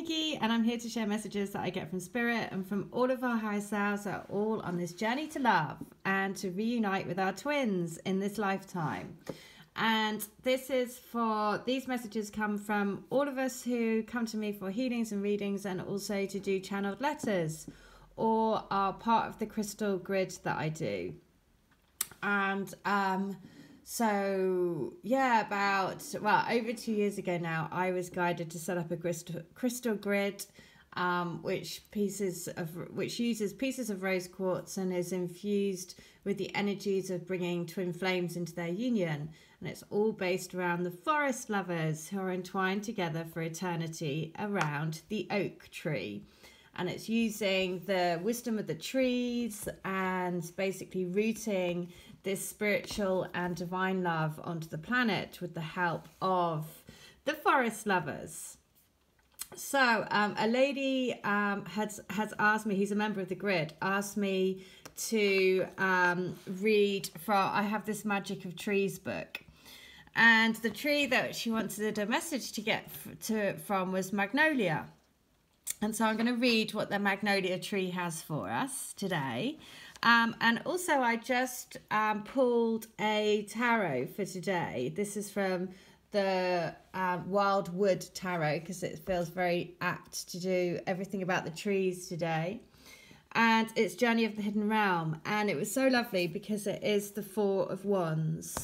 Nikki, and I'm here to share messages that I get from Spirit and from all of our higher selves that are all on this journey to love and to reunite with our twins in this lifetime. And these messages come from all of us who come to me for healings and readings, and also to do channeled letters, or are part of the crystal grid that I do. And over 2 years ago now, I was guided to set up a crystal grid, which uses pieces of rose quartz and is infused with the energies of bringing twin flames into their union. And it's all based around the forest lovers who are entwined together for eternity around the oak tree. And it's using the wisdom of the trees and basically rooting this spiritual and divine love onto the planet with the help of the forest lovers. So a lady has asked me, who's a member of the grid, asked me to read from, I have this Magic of Trees book. And the tree that she wanted a message to get from was Magnolia. And so I'm going to read what the Magnolia tree has for us today. And also I just pulled a tarot for today. This is from the Wildwood Tarot, because it feels very apt to do everything about the trees today. And it's Journey of the Hidden Realm. And it was so lovely because it is the Four of Wands.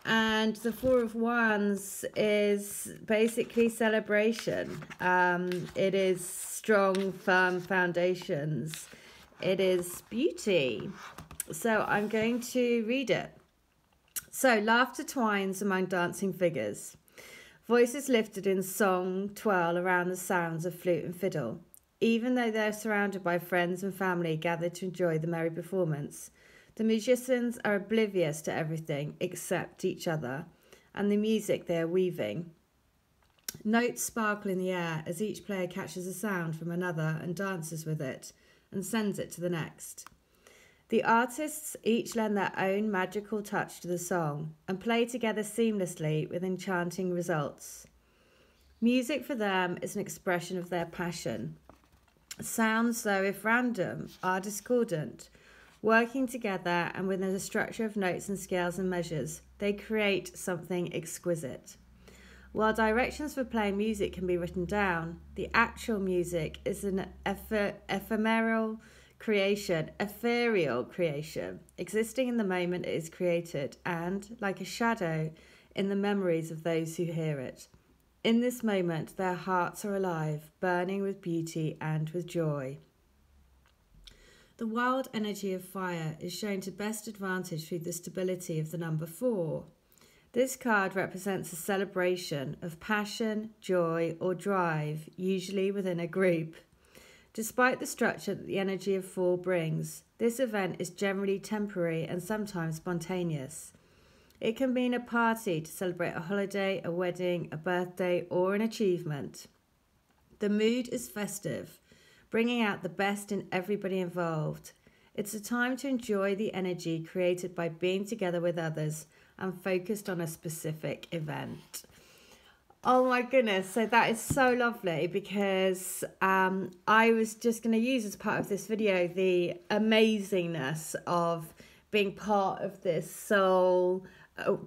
And the Four of Wands is basically celebration. It is strong, firm foundations. It is beauty. So I'm going to read it. So, laughter twines among dancing figures. Voices lifted in song twirl around the sounds of flute and fiddle. Even though they're surrounded by friends and family gathered to enjoy the merry performance, the musicians are oblivious to everything except each other and the music they are weaving. Notes sparkle in the air as each player catches a sound from another and dances with it and sends it to the next. The artists each lend their own magical touch to the song and play together seamlessly with enchanting results. Music for them is an expression of their passion. Sounds, though if random, are discordant. Working together and within the structure of notes and scales and measures, they create something exquisite. While directions for playing music can be written down, the actual music is an ethereal creation, existing in the moment it is created and, like a shadow, in the memories of those who hear it. In this moment, their hearts are alive, burning with beauty and with joy. The wild energy of fire is shown to best advantage through the stability of the number 4. This card represents a celebration of passion, joy, or drive, usually within a group. Despite the structure that the energy of 4 brings, this event is generally temporary and sometimes spontaneous. It can mean a party to celebrate a holiday, a wedding, a birthday, or an achievement. The mood is festive, bringing out the best in everybody involved. It's a time to enjoy the energy created by being together with others and focused on a specific event. Oh my goodness, so that is so lovely, because I was just going to use as part of this video the amazingness of being part of this soul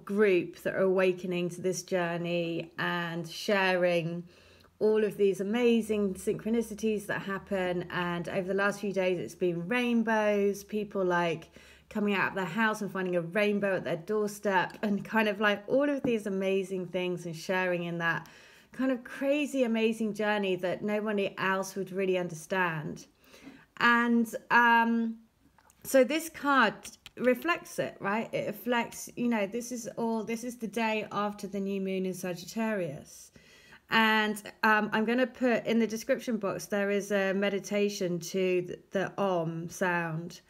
group that are awakening to this journey and sharing all of these amazing synchronicities that happen. And over the last few days it's been rainbows, people like coming out of their house and finding a rainbow at their doorstep, and kind of like all of these amazing things, and sharing in that kind of crazy amazing journey that nobody else would really understand. And so this card reflects it, right? It reflects, this is the day after the new moon in Sagittarius. And I'm going to put in the description box, there is a meditation to the Om sound,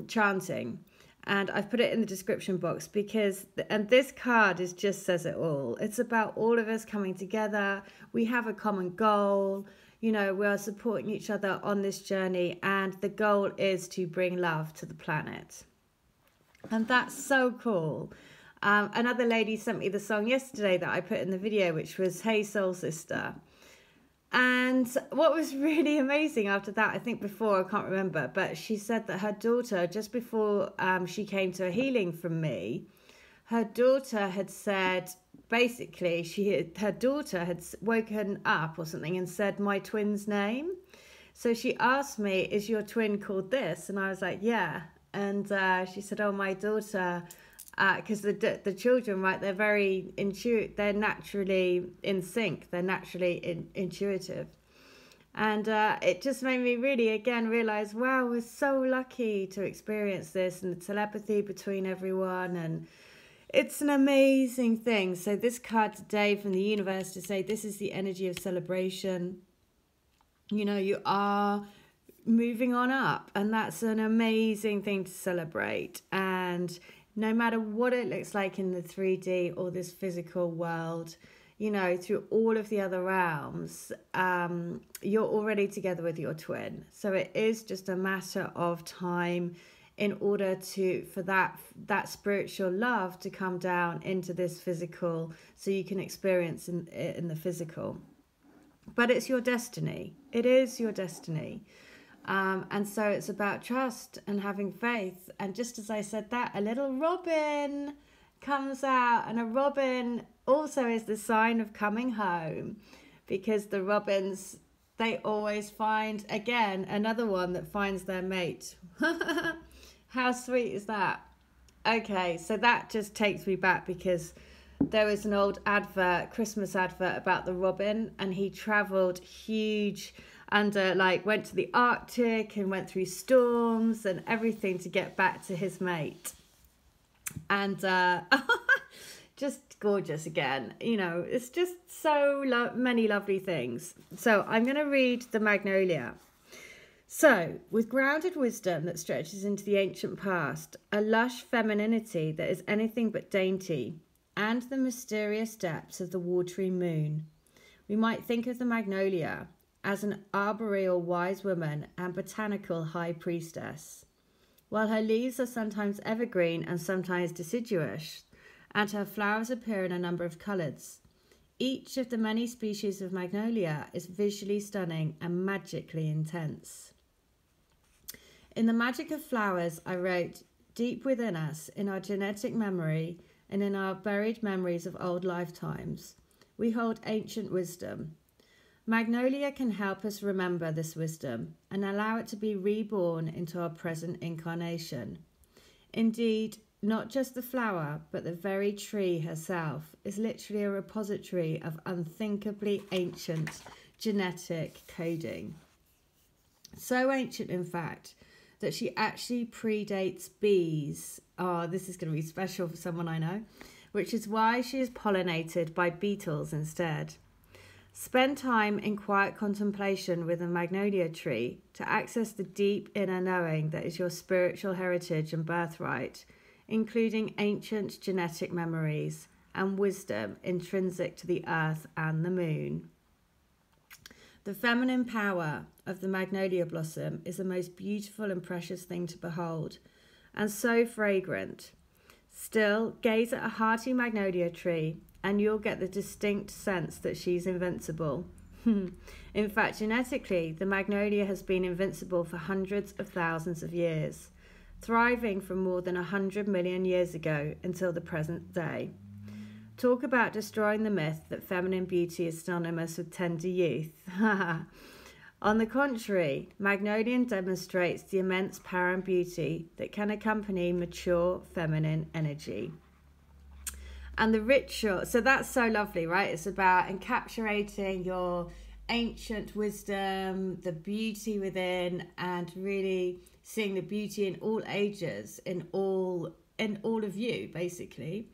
chanting, and I've put it in the description box because, and this card just says it all. It's about all of us coming together. We have a common goal. We are supporting each other on this journey, and the goal is to bring love to the planet. And that's so cool. Another lady sent me the song yesterday that I put in the video, which was Hey Soul Sister. And what was really amazing after that, I think before, I can't remember, but she said that her daughter, just before she came to a healing from me, her daughter had said, basically, her daughter had woken up or something and said my twin's name. So she asked me, is your twin called this? And I was like, yeah. And she said, oh, my daughter, because the children, right, they're very intuitive, they're naturally in sync, they're naturally intuitive. And it just made me really, again, realise, wow, we're so lucky to experience this and the telepathy between everyone. And it's an amazing thing. So this card today from the universe to say this is the energy of celebration. You know, you are moving on up, and that's an amazing thing to celebrate. And no matter what it looks like in the 3D or this physical world, you know, through all of the other realms, you're already together with your twin. So it is just a matter of time in order for that spiritual love to come down into this physical, so you can experience in the physical. But it's your destiny. It is your destiny. And so it's about trust and having faith. And just as I said that, a little robin comes out, and a robin also is the sign of coming home, because the robins, they always find, again, another one that finds their mate. How sweet is that? Okay, so that just takes me back, because there was an old advert, Christmas advert, about the robin, and he travelled huge and went to the Arctic and went through storms and everything to get back to his mate. And just gorgeous again. You know, it's just so many lovely things. So I'm going to read the Magnolia. So, with grounded wisdom that stretches into the ancient past, a lush femininity that is anything but dainty, and the mysterious depths of the watery moon, we might think of the Magnolia as an arboreal wise woman and botanical high priestess. While her leaves are sometimes evergreen and sometimes deciduous, and her flowers appear in a number of colours, each of the many species of Magnolia is visually stunning and magically intense. In the magic of flowers, I wrote, deep within us, in our genetic memory and in our buried memories of old lifetimes, we hold ancient wisdom. Magnolia can help us remember this wisdom and allow it to be reborn into our present incarnation. Indeed, not just the flower, but the very tree herself is literally a repository of unthinkably ancient genetic coding. So ancient, in fact, that she actually predates bees. Oh, this is going to be special for someone I know, which is why she is pollinated by beetles instead. Spend time in quiet contemplation with a magnolia tree to access the deep inner knowing that is your spiritual heritage and birthright, including ancient genetic memories and wisdom intrinsic to the earth and the moon. The feminine power of the magnolia blossom is the most beautiful and precious thing to behold, and so fragrant. Still, gaze at a hearty magnolia tree and you'll get the distinct sense that she's invincible. In fact, genetically, the magnolia has been invincible for hundreds of thousands of years, thriving from more than 100 million years ago until the present day. Talk about destroying the myth that feminine beauty is synonymous with tender youth. On the contrary, Magnolia demonstrates the immense power and beauty that can accompany mature feminine energy. And the ritual, so that's so lovely, right? It's about encapsulating your ancient wisdom, the beauty within, and really seeing the beauty in all ages, in all of you, basically.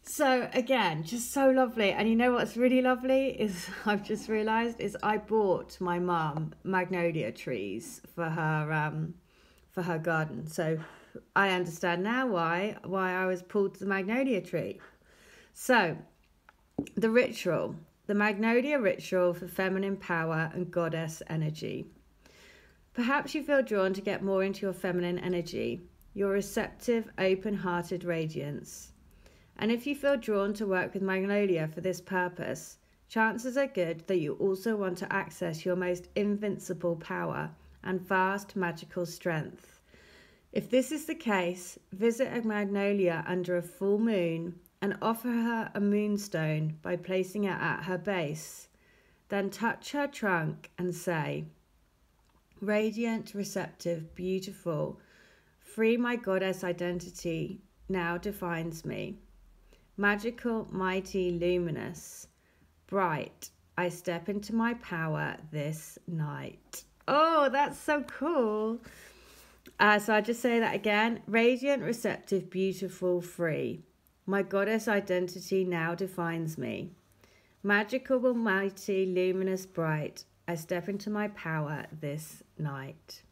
So again, just so lovely. And you know what's really lovely is, I've just realised, is I bought my mum magnolia trees for her garden. So I understand now why I was pulled to the magnolia tree. So the ritual, the magnolia ritual for feminine power and goddess energy. Perhaps you feel drawn to get more into your feminine energy, your receptive, open-hearted radiance. And if you feel drawn to work with Magnolia for this purpose, chances are good that you also want to access your most invincible power and vast magical strength. If this is the case, visit a magnolia under a full moon and offer her a moonstone by placing it at her base. Then touch her trunk and say, "Radiant, receptive, beautiful, free my goddess identity now defines me. Magical, mighty, luminous, bright, I step into my power this night." Oh, that's so cool. So I'll just say that again. Radiant, receptive, beautiful, free. My goddess identity now defines me. Magical, mighty, luminous, bright, I step into my power this night.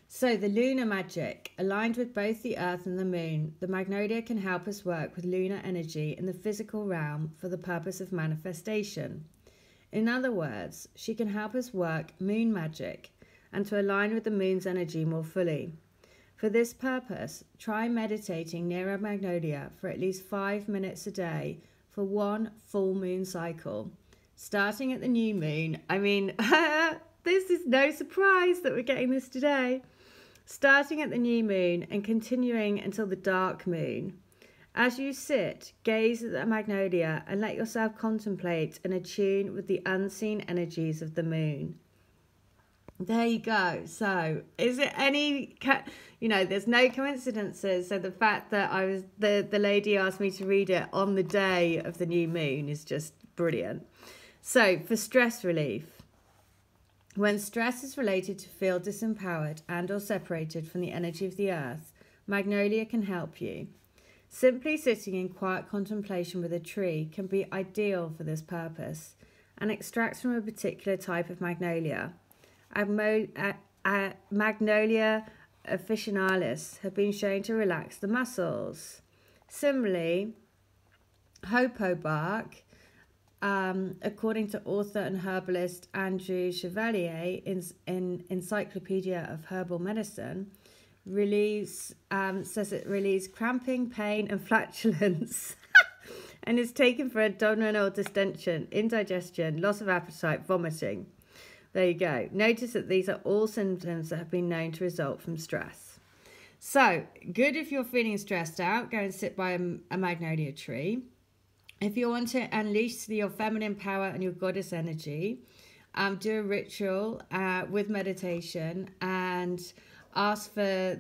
So the lunar magic, aligned with both the earth and the moon, the magnolia can help us work with lunar energy in the physical realm for the purpose of manifestation. In other words, she can help us work moon magic and to align with the moon's energy more fully. For this purpose, try meditating near a magnolia for at least 5 minutes a day for one full moon cycle, starting at the new moon. I mean, this is no surprise that we're getting this today. Starting at the new moon and continuing until the dark moon. As you sit, gaze at the magnolia and let yourself contemplate and attune with the unseen energies of the moon. There you go. So, is it any, there's no coincidences. So the fact that the lady asked me to read it on the day of the new moon is just brilliant. So, for stress relief. When stress is related to feel disempowered and or separated from the energy of the earth, magnolia can help you. Simply sitting in quiet contemplation with a tree can be ideal for this purpose and extracts from a particular type of magnolia. Magnolia officinalis have been shown to relax the muscles. Similarly, hopo bark, according to author and herbalist Andrew Chevalier in Encyclopedia of Herbal Medicine, says it relieves cramping, pain and flatulence and is taken for abdominal distension, indigestion, loss of appetite, vomiting. There you go. Notice that these are all symptoms that have been known to result from stress. So, good if you're feeling stressed out, go and sit by a magnolia tree. If you want to unleash your feminine power and your goddess energy, do a ritual with meditation and ask for,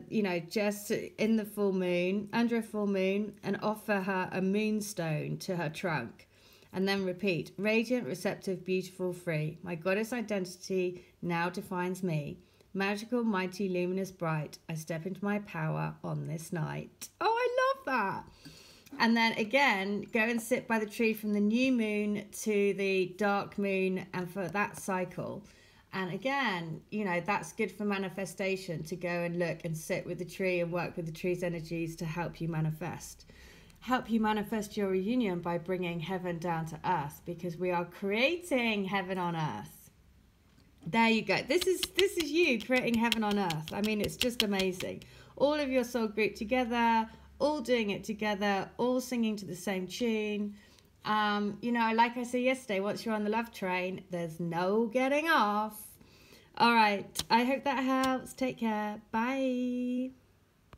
just in the full moon, under a full moon, and offer her a moonstone to her trunk. And then repeat, radiant, receptive, beautiful, free. My goddess identity now defines me. Magical, mighty, luminous, bright. I step into my power on this night. Oh, I love that. And then again, go and sit by the tree from the new moon to the dark moon and for that cycle. And again, that's good for manifestation, to go and look and sit with the tree and work with the tree's energies to help you manifest. Help you manifest your reunion by bringing heaven down to earth, because we are creating heaven on earth. There you go. This is you creating heaven on earth. I mean, it's just amazing. All of your soul group together, all doing it together, all singing to the same tune. Like I said yesterday, once you're on the love train, there's no getting off. All right. I hope that helps. Take care. Bye.